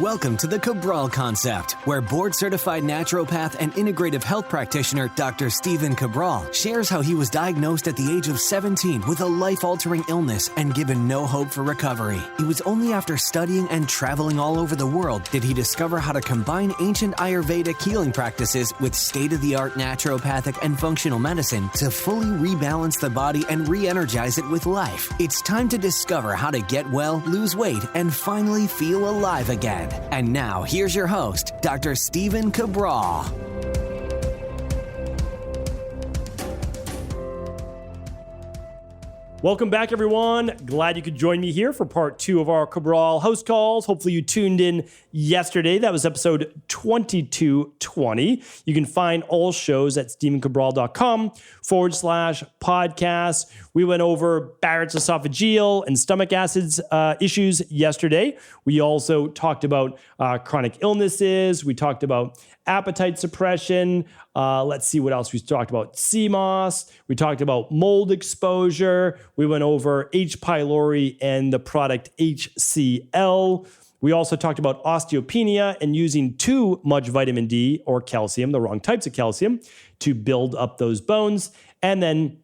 Welcome to the Cabral Concept, where board-certified naturopath and integrative health practitioner Dr. Stephen Cabral shares how he was diagnosed at the age of 17 with a life-altering illness and given no hope for recovery. It was only after studying and traveling all over the world did he discover how to combine ancient Ayurvedic healing practices with state-of-the-art naturopathic and functional medicine to fully rebalance the body and re-energize it with life. It's time to discover how to get well, lose weight, and finally feel alive again. And now, here's your host, Dr. Stephen Cabral. Welcome back, everyone. Glad you could join me here for part 2 of our Cabral HouseCalls. Hopefully you tuned in yesterday. That was episode 2220. You can find all shows at stephencabral.com/podcast. We went over Barrett's esophageal and stomach acids issues yesterday. We also talked about chronic illnesses. We talked about appetite suppression. Let's see what else we talked about. CMOS. We talked about mold exposure. We went over H. pylori and the product HCl. We also talked about osteopenia and using too much vitamin D or calcium, the wrong types of calcium, to build up those bones. And then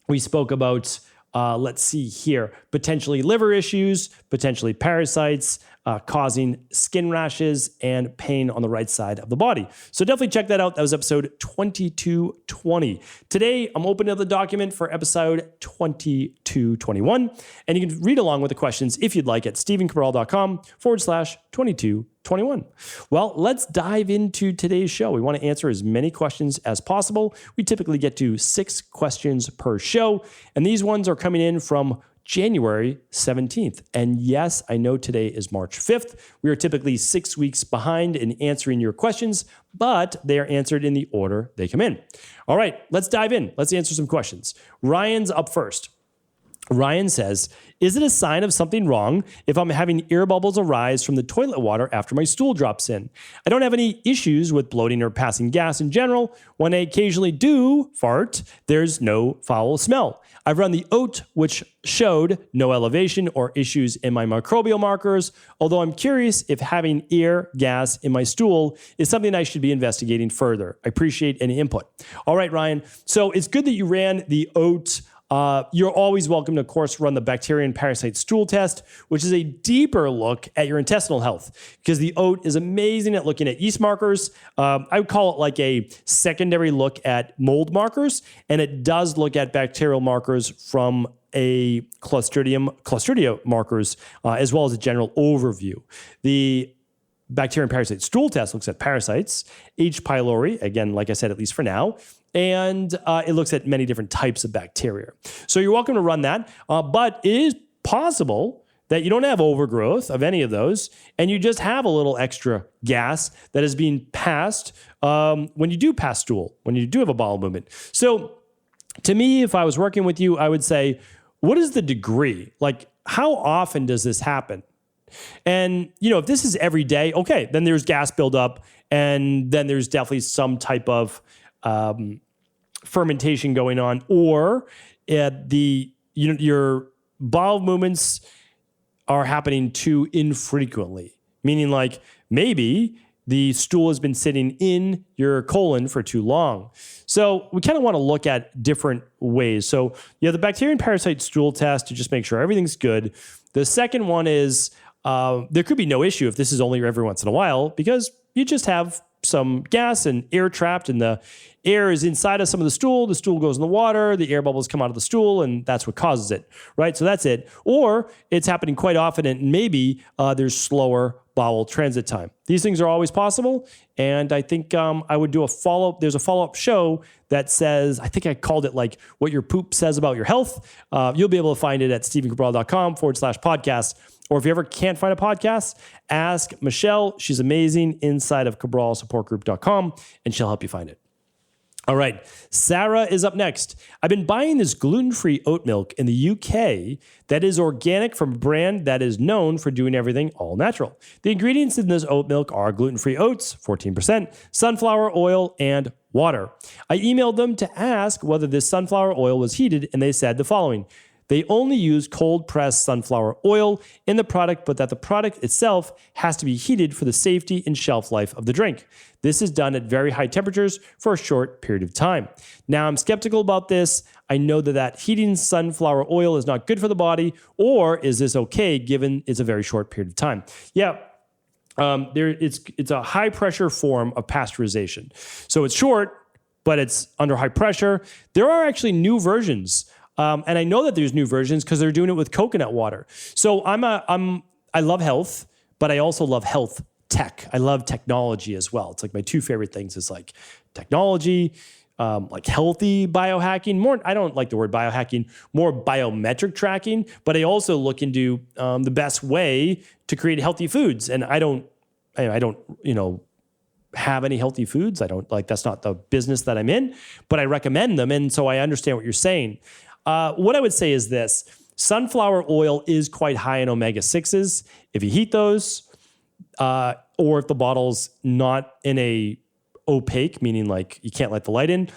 we spoke about, let's see here, potentially liver issues, potentially parasites, causing skin rashes and pain on the right side of the body. So definitely check that out. That was episode 2220. Today, I'm opening up the document for episode 2221, and you can read along with the questions if you'd like at stephencabral.com/2221. Well, let's dive into today's show. We want to answer as many questions as possible. We typically get to 6 questions per show, and these ones are coming in from January 17th. And yes, I know today is March 5th. We are typically 6 weeks behind in answering your questions, but they are answered in the order they come in. All right, let's dive in. Let's answer some questions. Ryan's up first. Ryan says, is it a sign of something wrong if I'm having air bubbles arise from the toilet water after my stool drops in? I don't have any issues with bloating or passing gas in general. When I occasionally do fart, there's no foul smell. I've run the OAT, which showed no elevation or issues in my microbial markers, although I'm curious if having air gas in my stool is something I should be investigating further. I appreciate any input. All right, Ryan. So it's good that you ran the OAT. You're always welcome to, of course, run the bacteria and parasite stool test, which is a deeper look at your intestinal health, because the OAT is amazing at looking at yeast markers. I would call it like a secondary look at mold markers, and it does look at bacterial markers from a Clostridia markers, as well as a general overview. The bacteria and parasite stool test looks at parasites, H. pylori, again, like I said, at least for now, and it looks at many different types of bacteria. So you're welcome to run that, but it is possible that you don't have overgrowth of any of those, and you just have a little extra gas that is being passed when you do pass stool, when you do have a bowel movement. So to me, if I was working with you, I would say, what is the degree? Like, how often does this happen? And, if this is every day, okay, then there's gas buildup, and then there's definitely some type of fermentation going on, or your bowel movements are happening too infrequently, meaning like maybe the stool has been sitting in your colon for too long. So we kind of want to look at different ways. So you have the bacteria and parasite stool test to just make sure everything's good. The second one is there could be no issue if this is only every once in a while, because you just have some gas and air trapped, and the air is inside of some of the stool goes in the water, the air bubbles come out of the stool, and that's what causes it, right? So that's it. Or it's happening quite often, and maybe there's slower bowel transit time. These things are always possible, and I think I would do a follow-up. There's a follow-up show that says, I think I called it like what your poop says about your health. You'll be able to find it at stephencabral.com/podcast. Or if you ever can't find a podcast, ask Michelle. She's amazing inside of cabralsupportgroup.com, and she'll help you find it. All right, Sarah is up next. I've been buying this gluten-free oat milk in the UK that is organic from a brand that is known for doing everything all natural. The ingredients in this oat milk are gluten-free oats, 14%, sunflower oil, and water. I emailed them to ask whether this sunflower oil was heated, and they said the following: they only use cold-pressed sunflower oil in the product, but that the product itself has to be heated for the safety and shelf life of the drink. This is done at very high temperatures for a short period of time. Now, I'm skeptical about this. I know that heating sunflower oil is not good for the body, or is this okay given it's a very short period of time? Yeah. It's a high pressure form of pasteurization. So it's short, but it's under high pressure. There are actually new versions. And I know that there's new versions because they're doing it with coconut water. So I love health, but I also love health tech. I love technology as well. It's like my two favorite things is like technology, like healthy biohacking. More, I don't like the word biohacking, more biometric tracking, but I also look into the best way to create healthy foods. And I don't, have any healthy foods. I don't like, that's not the business that I'm in, but I recommend them. And so I understand what you're saying. What I would say is this: sunflower oil is quite high in omega-6s. If you heat those, or if the bottle's not in a opaque, meaning like you can't let the light in,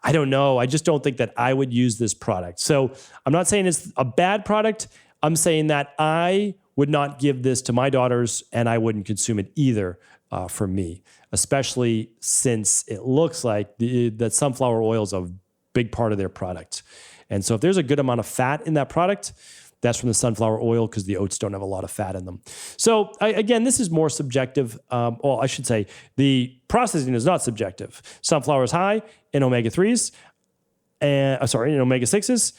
I don't know. I just don't think that I would use this product. So I'm not saying it's a bad product. I'm saying that I would not give this to my daughters, and I wouldn't consume it either for me, especially since it looks like that sunflower oil is a big part of their product. And so if there's a good amount of fat in that product, that's from the sunflower oil because the oats don't have a lot of fat in them. So again, this is more subjective. Well, I should say the processing is not subjective. Sunflower is high in omega-3s, in omega-6s.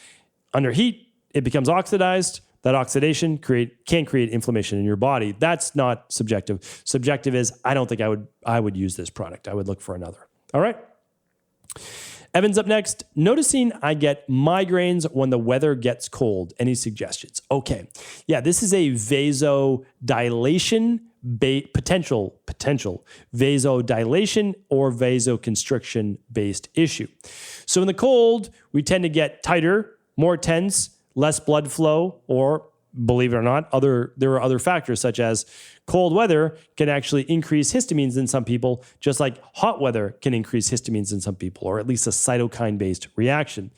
Under heat, it becomes oxidized. That oxidation can create inflammation in your body. That's not subjective. Subjective is, I don't think I would use this product. I would look for another. All right. Evan's up next. Noticing I get migraines when the weather gets cold. Any suggestions? Okay. Yeah, this is a vasodilation potential vasodilation or vasoconstriction based issue. So in the cold, we tend to get tighter, more tense, less blood flow, or believe it or not, there are other factors such as cold weather can actually increase histamines in some people, just like hot weather can increase histamines in some people, or at least a cytokine-based reaction.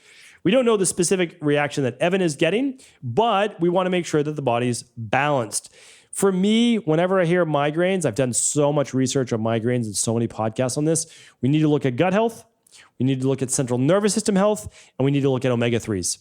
We don't know the specific reaction that Evan is getting, but we want to make sure that the body's balanced. For me, whenever I hear migraines, I've done so much research on migraines and so many podcasts on this. We need to look at gut health, we need to look at central nervous system health, and we need to look at omega-3s.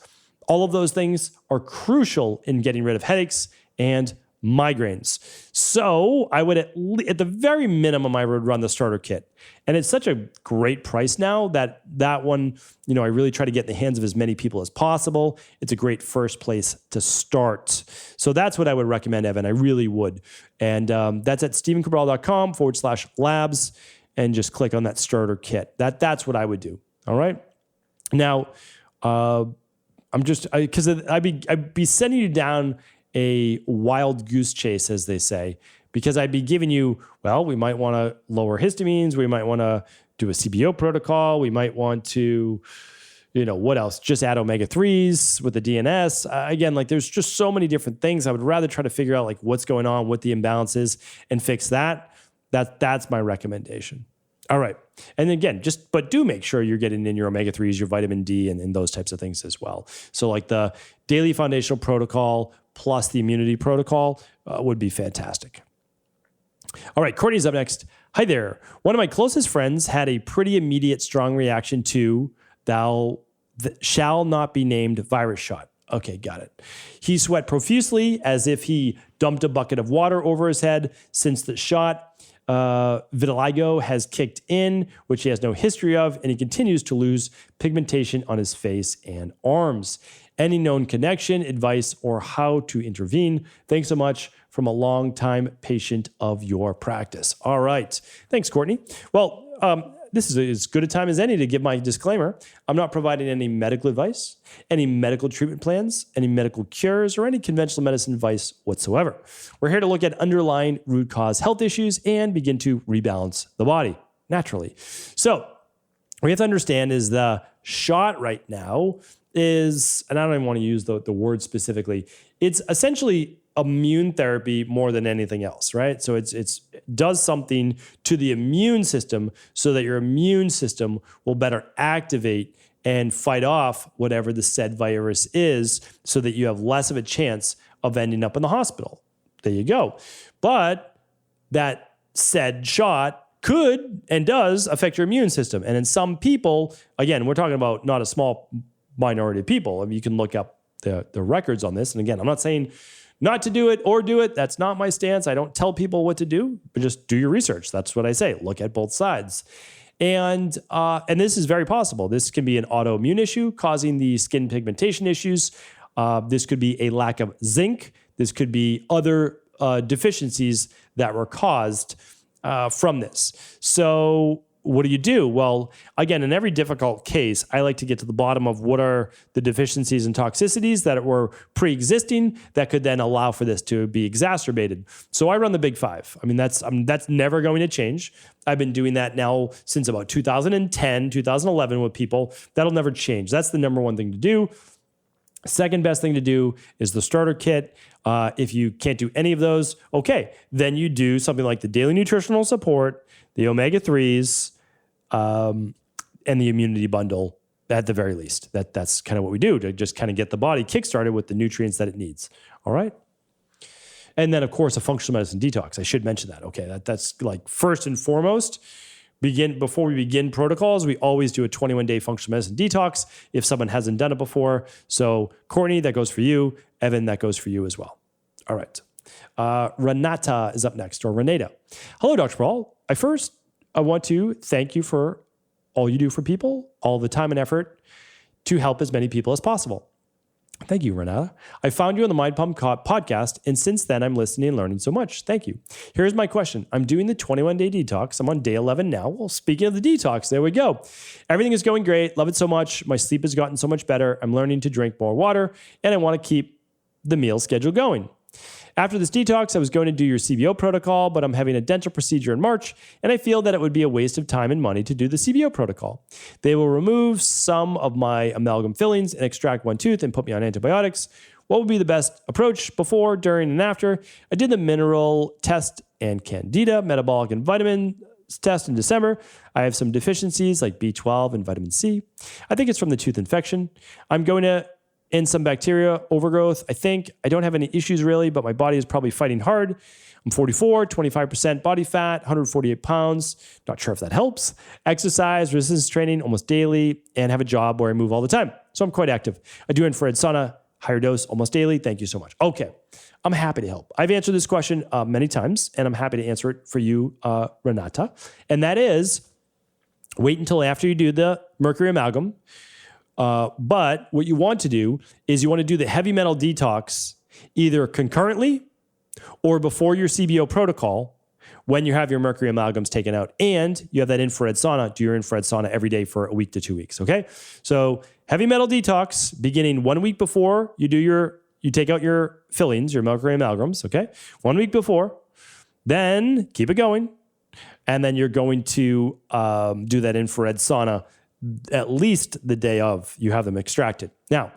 All of those things are crucial in getting rid of headaches and migraines. So I would at the very minimum, I would run the starter kit. And it's such a great price now that one, I really try to get in the hands of as many people as possible. It's a great first place to start. So that's what I would recommend, Evan. I really would. And that's at stephencabral.com/labs, and just click on that starter kit. That's what I would do. All right. Now, because I'd be sending you down a wild goose chase, as they say, because I'd be giving you, we might want to lower histamines. We might want to do a CBO protocol. We might want to, what else? Just add omega-3s with the DNS. Again, there's just so many different things. I would rather try to figure out what's going on, what the imbalance is, and fix that. That's my recommendation. All right. And again, but do make sure you're getting in your omega-3s, your vitamin D, and those types of things as well. So the daily foundational protocol plus the immunity protocol would be fantastic. All right. Courtney's up next. Hi there. One of my closest friends had a pretty immediate strong reaction to shall not be named virus shot. Okay, got it. He sweat profusely as if he dumped a bucket of water over his head since the shot. Vitiligo has kicked in, which he has no history of, and he continues to lose pigmentation on his face and arms. Any known connection, advice, or how to intervene? Thanks so much, from a longtime patient of your practice. All right. Thanks, Courtney. Well, this is as good a time as any to give my disclaimer. I'm not providing any medical advice, any medical treatment plans, any medical cures, or any conventional medicine advice whatsoever. We're here to look at underlying root cause health issues and begin to rebalance the body naturally. So what we have to understand is the shot right now is, and I don't even want to use the word specifically, it's essentially immune therapy more than anything else, right? So it's does something to the immune system so that your immune system will better activate and fight off whatever the said virus is so that you have less of a chance of ending up in the hospital. There you go. But that said shot could and does affect your immune system. And in some people, again, we're talking about not a small minority of people. I mean, you can look up the records on this. And again, I'm not saying not to do it or do it. That's not my stance. I don't tell people what to do, but just do your research. That's what I say. Look at both sides. And this is very possible. This can be an autoimmune issue causing the skin pigmentation issues. This could be a lack of zinc. This could be other deficiencies that were caused from this. So what do you do? Well, again, in every difficult case, I like to get to the bottom of what are the deficiencies and toxicities that were pre-existing that could then allow for this to be exacerbated. So I run the Big Five. I mean, that's never going to change. I've been doing that now since about 2010, 2011 with people. That'll never change. That's the number one thing to do. Second best thing to do is the starter kit. If you can't do any of those, okay, then you do something like the daily nutritional support, the omega-3s, and the immunity bundle at the very least. That's kind of what we do to just kind of get the body kickstarted with the nutrients that it needs. All right. And then, of course, a functional medicine detox. I should mention that. Okay, that's like first and foremost. Before we begin protocols, we always do a 21-day functional medicine detox if someone hasn't done it before. So Courtney, that goes for you. Evan, that goes for you as well. All right. Renata is up next, or Renata. Hello, Dr. Cabral. I want to thank you for all you do for people, all the time and effort to help as many people as possible. Thank you, Renata. I found you on the Mind Pump podcast, and since then, I'm listening and learning so much. Thank you. Here's my question. I'm doing the 21-day detox. I'm on day 11 now. Well, speaking of the detox, there we go. Everything is going great. Love it so much. My sleep has gotten so much better. I'm learning to drink more water, and I want to keep the meal schedule going. After this detox, I was going to do your CBO protocol, but I'm having a dental procedure in March, and I feel that it would be a waste of time and money to do the CBO protocol. They will remove some of my amalgam fillings and extract one tooth and put me on antibiotics. What would be the best approach before, during, and after? I did the mineral test and candida, metabolic and vitamin test in December. I have some deficiencies like B12 and vitamin C. I think it's from the tooth infection. I'm going to and some bacteria overgrowth. I don't have any issues really, but my body is probably fighting hard. I'm 44, 25% body fat, 148 pounds. Not sure if that helps. Exercise, resistance training almost daily, and have a job where I move all the time. So I'm quite active. I do infrared sauna, higher dose almost daily. Thank you so much. Okay. I'm happy to help. I've answered this question many times, and I'm happy to answer it for you, Renata. And that is, wait until after you do the mercury amalgam. But what you want to do is you want to do the heavy metal detox either concurrently or before your CBO protocol when you have your mercury amalgams taken out and you have that infrared sauna. Do your infrared sauna every day for a week to 2 weeks. Okay. So heavy metal detox beginning 1 week before you take out your fillings, your mercury amalgams. Okay. 1 week before, then keep it going. And then you're going to do that infrared sauna at least the day of you have them extracted. Now,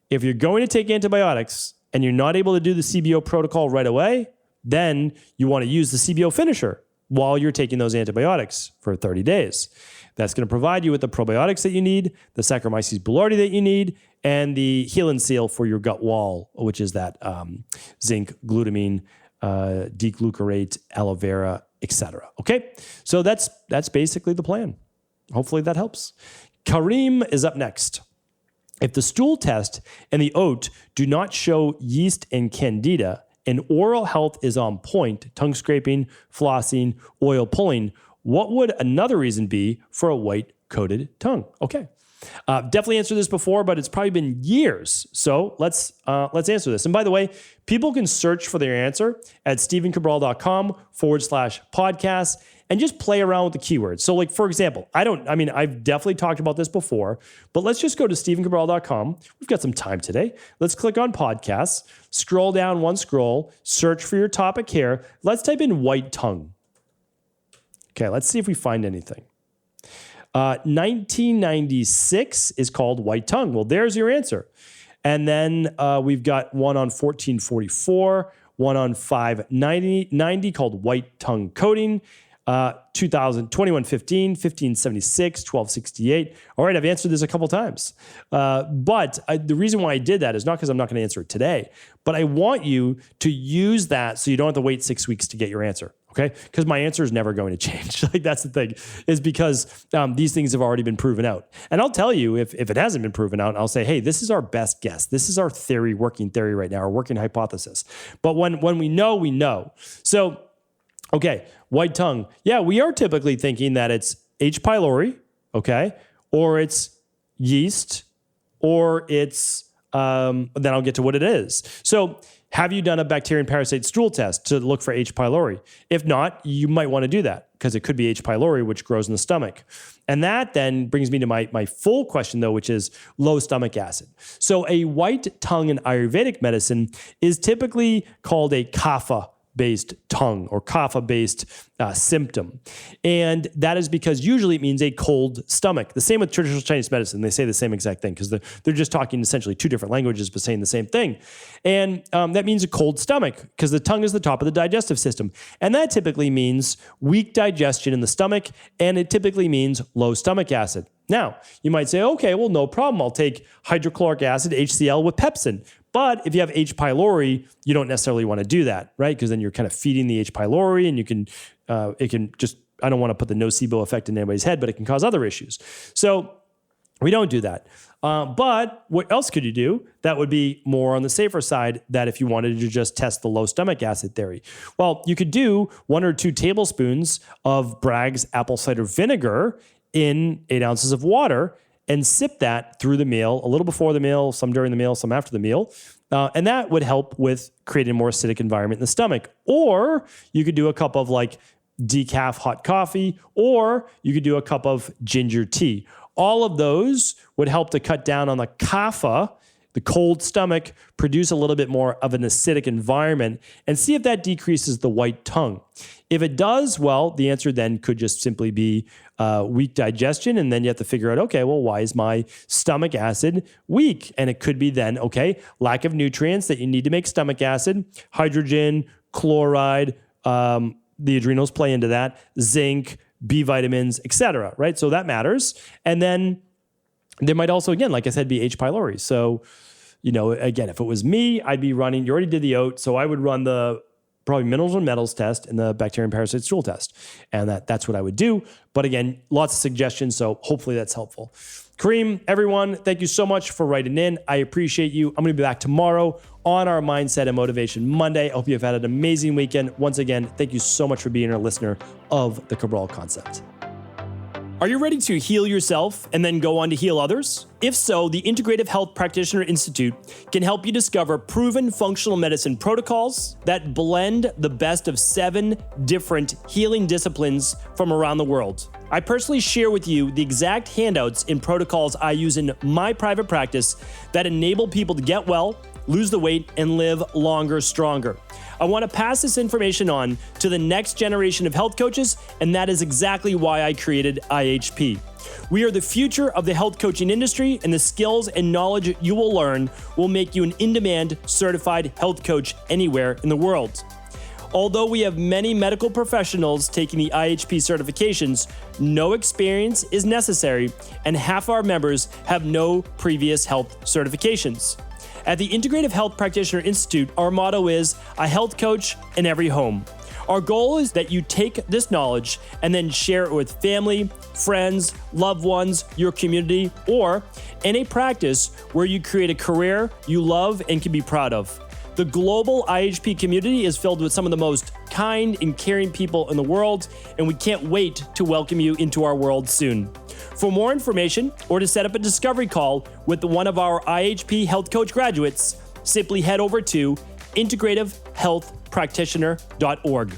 if you're going to take antibiotics and you're not able to do the CBO protocol right away, then you want to use the CBO finisher while you're taking those antibiotics for 30 days. That's going to provide you with the probiotics that you need, the Saccharomyces boulardii that you need, and the Heal and Seal for your gut wall, which is that zinc, glutamine, D-glucarate, aloe vera, etc. Okay, so that's basically the plan. Hopefully that helps. Kareem is up next. If the stool test and the oat do not show yeast and candida, and oral health is on point, tongue scraping, flossing, oil pulling, what would another reason be for a white-coated tongue? Okay. Definitely answered this before, but it's probably been years. So let's answer this. And by the way, people can search for their answer at stephencabral.com/podcast and just play around with the keywords. So like, for example, I've definitely talked about this before, but let's just go to stephencabral.com. We've got some time today. Let's click on podcasts, scroll down one scroll, search for your topic here. Let's type in white tongue. Okay, let's see if we find anything. 1996 is called white tongue. Well, there's your answer. And then we've got one on 1444, one on 590 called white tongue coating. 2115, 1576, 1268. All right, I've answered this a couple times. But the reason why I did that is not because I'm not going to answer it today, but I want you to use that so you don't have to wait 6 weeks to get your answer. Okay, because my answer is never going to change. Like that's the thing, is because these things have already been proven out. And I'll tell you if it hasn't been proven out, I'll say, hey, this is our best guess. This is our working theory right now, our working hypothesis. But when we know, we know. So, okay, white tongue. Yeah, we are typically thinking that it's H. pylori, okay, or it's yeast, or it's then I'll get to what it is. So, have you done a bacterial and parasite stool test to look for H. pylori? If not, you might want to do that because it could be H. pylori, which grows in the stomach. And that then brings me to my full question, though, which is low stomach acid. So a white tongue in Ayurvedic medicine is typically called a kapha-based tongue or kapha-based symptom. And that is because usually it means a cold stomach. The same with traditional Chinese medicine. They say the same exact thing because they're just talking essentially two different languages but saying the same thing. And that means a cold stomach because the tongue is the top of the digestive system. And that typically means weak digestion in the stomach, and it typically means low stomach acid. Now, you might say, okay, well, no problem. I'll take hydrochloric acid, HCl, with pepsin. But if you have H. pylori, you don't necessarily want to do that, right? Because then you're kind of feeding the H. pylori, and it can just, I don't want to put the nocebo effect in anybody's head, but it can cause other issues. So we don't do that. But what else could you do that would be more on the safer side, that if you wanted to just test the low stomach acid theory? Well, you could do 1 or 2 tablespoons of Bragg's apple cider vinegar in 8 ounces of water and sip that through the meal, a little before the meal, some during the meal, some after the meal. And that would help with creating a more acidic environment in the stomach. Or you could do a cup of like decaf hot coffee, or you could do a cup of ginger tea. All of those would help to cut down on the kapha, the cold stomach, produce a little bit more of an acidic environment, and see if that decreases the white tongue. If it does, well, the answer then could just simply be weak digestion, and then you have to figure out, okay, well, why is my stomach acid weak? And it could be then, okay, lack of nutrients that you need to make stomach acid, hydrogen, chloride, the adrenals play into that, zinc, B vitamins, etc. Right? So that matters. And then there might also, again, like I said, be H. pylori. So, again, if it was me, I'd be running, you already did the oat, so I would run the probably minerals and metals test and the bacterial and parasite stool test. And that's what I would do. But again, lots of suggestions, so hopefully that's helpful. Kareem, everyone, thank you so much for writing in. I appreciate you. I'm going to be back tomorrow on our Mindset and Motivation Monday. I hope you've had an amazing weekend. Once again, thank you so much for being a listener of the Cabral Concept. Are you ready to heal yourself and then go on to heal others? If so, the Integrative Health Practitioner Institute can help you discover proven functional medicine protocols that blend the best of 7 different healing disciplines from around the world. I personally share with you the exact handouts and protocols I use in my private practice that enable people to get well, lose the weight, and live longer, stronger. I want to pass this information on to the next generation of health coaches, and that is exactly why I created IHP. We are the future of the health coaching industry, and the skills and knowledge you will learn will make you an in-demand certified health coach anywhere in the world. Although we have many medical professionals taking the IHP certifications, no experience is necessary, and half our members have no previous health certifications. At the Integrative Health Practitioner Institute, our motto is a health coach in every home. Our goal is that you take this knowledge and then share it with family, friends, loved ones, your community, or in a practice where you create a career you love and can be proud of. The global IHP community is filled with some of the most kind and caring people in the world, and we can't wait to welcome you into our world soon. For more information or to set up a discovery call with one of our IHP Health Coach graduates, simply head over to integrativehealthpractitioner.org.